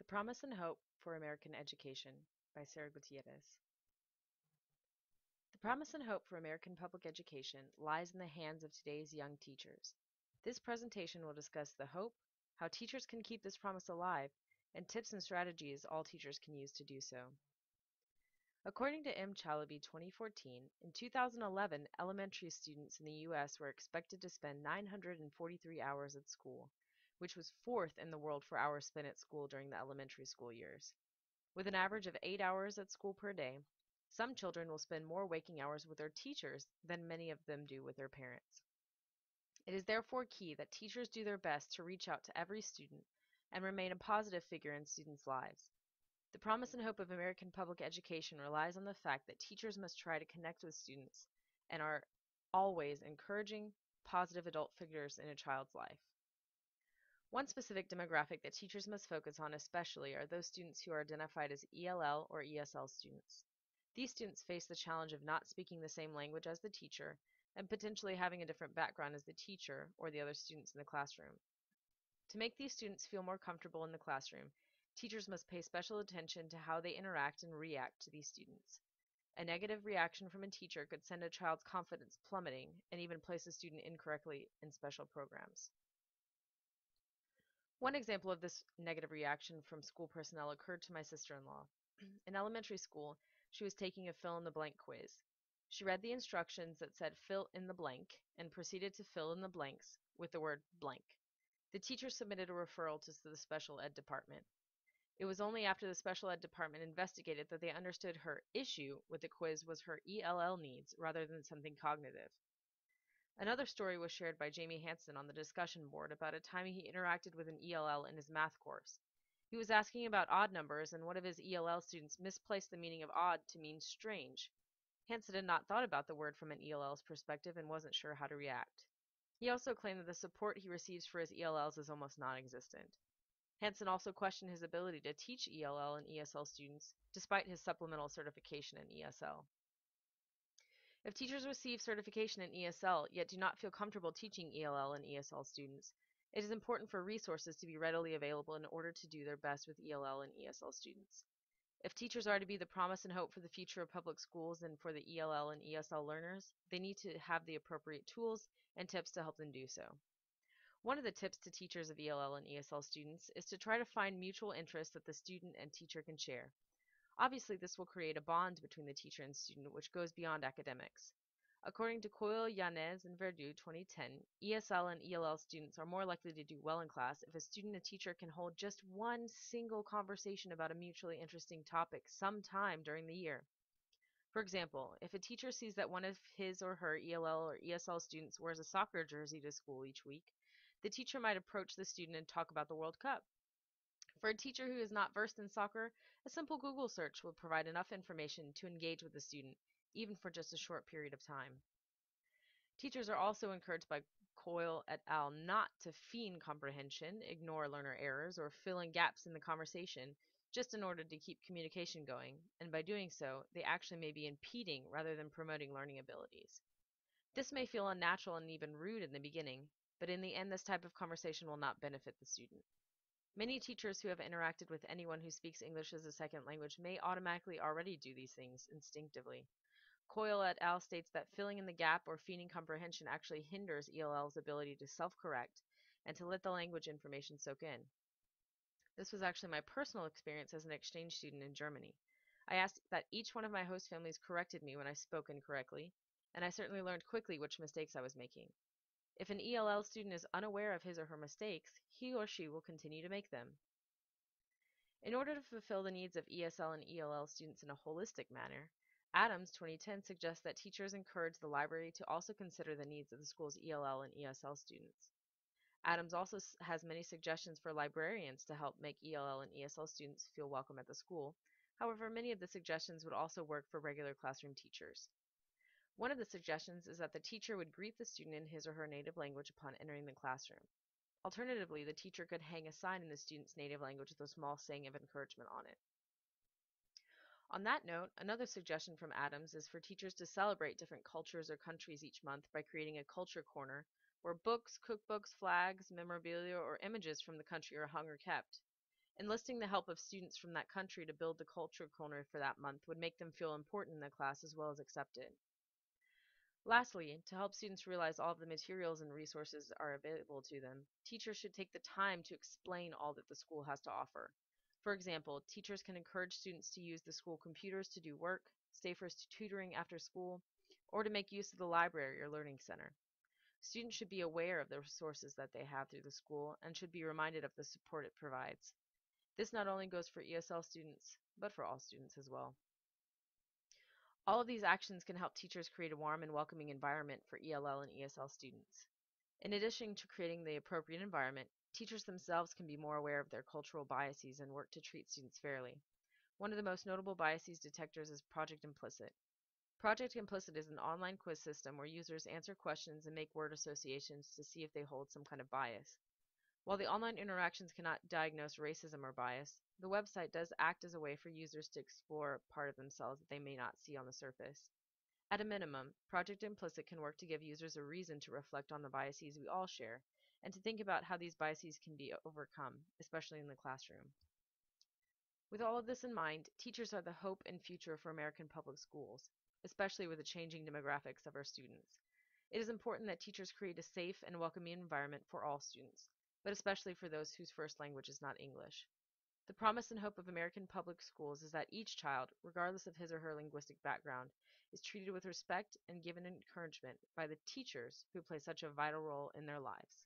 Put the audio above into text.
Promise and Hope for American Education by Sarah Gutierrez. The promise and hope for American public education lies in the hands of today's young teachers. This presentation will discuss the hope, how teachers can keep this promise alive, and tips and strategies all teachers can use to do so. According to M. Chalabi 2014, in 2011, elementary students in the U.S. were expected to spend 943 hours at school, which was fourth in the world for hours spent at school during the elementary school years. With an average of 8 hours at school per day, some children will spend more waking hours with their teachers than many of them do with their parents. It is therefore key that teachers do their best to reach out to every student and remain a positive figure in students' lives. The promise and hope of American public education relies on the fact that teachers must try to connect with students and are always encouraging, positive adult figures in a child's life. One specific demographic that teachers must focus on especially are those students who are identified as ELL or ESL students. These students face the challenge of not speaking the same language as the teacher and potentially having a different background as the teacher or the other students in the classroom. To make these students feel more comfortable in the classroom, teachers must pay special attention to how they interact and react to these students. A negative reaction from a teacher could send a child's confidence plummeting and even place a student incorrectly in special programs. One example of this negative reaction from school personnel occurred to my sister-in-law. In elementary school, she was taking a fill in the blank quiz. She read the instructions that said fill in the blank and proceeded to fill in the blanks with the word blank. The teacher submitted a referral to the special ed department. It was only after the special ed department investigated that they understood her issue with the quiz was her ELL needs rather than something cognitive. Another story was shared by Jamie Hansen on the discussion board about a time he interacted with an ELL in his math course. He was asking about odd numbers, and one of his ELL students misplaced the meaning of odd to mean strange. Hansen had not thought about the word from an ELL's perspective and wasn't sure how to react. He also claimed that the support he receives for his ELLs is almost non-existent. Hansen also questioned his ability to teach ELL and ESL students, despite his supplemental certification in ESL. If teachers receive certification in ESL yet do not feel comfortable teaching ELL and ESL students, it is important for resources to be readily available in order to do their best with ELL and ESL students. If teachers are to be the promise and hope for the future of public schools and for the ELL and ESL learners, they need to have the appropriate tools and tips to help them do so. One of the tips to teachers of ELL and ESL students is to try to find mutual interests that the student and teacher can share. Obviously, this will create a bond between the teacher and student which goes beyond academics. According to Coyle, Yanez, and Verdu 2010, ESL and ELL students are more likely to do well in class if a student and teacher can hold just one single conversation about a mutually interesting topic sometime during the year. For example, if a teacher sees that one of his or her ELL or ESL students wears a soccer jersey to school each week, the teacher might approach the student and talk about the World Cup. For a teacher who is not versed in soccer, a simple Google search will provide enough information to engage with the student, even for just a short period of time. Teachers are also encouraged by Coyle et al. Not to feign comprehension, ignore learner errors, or fill in gaps in the conversation just in order to keep communication going, and by doing so, they actually may be impeding rather than promoting learning abilities. This may feel unnatural and even rude in the beginning, but in the end, this type of conversation will not benefit the student. Many teachers who have interacted with anyone who speaks English as a second language may automatically already do these things instinctively. Coyle et al. States that filling in the gap or feigning comprehension actually hinders ELL's ability to self-correct and to let the language information soak in. This was actually my personal experience as an exchange student in Germany. I asked that each one of my host families corrected me when I spoke incorrectly, and I certainly learned quickly which mistakes I was making. If an ELL student is unaware of his or her mistakes, he or she will continue to make them. In order to fulfill the needs of ESL and ELL students in a holistic manner, Adams 2010 suggests that teachers encourage the library to also consider the needs of the school's ELL and ESL students. Adams also has many suggestions for librarians to help make ELL and ESL students feel welcome at the school. However, many of the suggestions would also work for regular classroom teachers. One of the suggestions is that the teacher would greet the student in his or her native language upon entering the classroom. Alternatively, the teacher could hang a sign in the student's native language with a small saying of encouragement on it. On that note, another suggestion from Adams is for teachers to celebrate different cultures or countries each month by creating a culture corner where books, cookbooks, flags, memorabilia, or images from the country are hung or kept. Enlisting the help of students from that country to build the culture corner for that month would make them feel important in the class as well as accepted. Lastly, to help students realize all of the materials and resources are available to them, teachers should take the time to explain all that the school has to offer. For example, teachers can encourage students to use the school computers to do work, stay for tutoring after school, or to make use of the library or learning center. Students should be aware of the resources that they have through the school and should be reminded of the support it provides. This not only goes for ESL students, but for all students as well. All of these actions can help teachers create a warm and welcoming environment for ELL and ESL students. In addition to creating the appropriate environment, teachers themselves can be more aware of their cultural biases and work to treat students fairly. One of the most notable biases detectors is Project Implicit. Project Implicit is an online quiz system where users answer questions and make word associations to see if they hold some kind of bias. While the online interactions cannot diagnose racism or bias, the website does act as a way for users to explore a part of themselves that they may not see on the surface. At a minimum, Project Implicit can work to give users a reason to reflect on the biases we all share and to think about how these biases can be overcome, especially in the classroom. With all of this in mind, teachers are the hope and future for American public schools, especially with the changing demographics of our students. It is important that teachers create a safe and welcoming environment for all students, but especially for those whose first language is not English. The promise and hope of American public schools is that each child, regardless of his or her linguistic background, is treated with respect and given encouragement by the teachers who play such a vital role in their lives.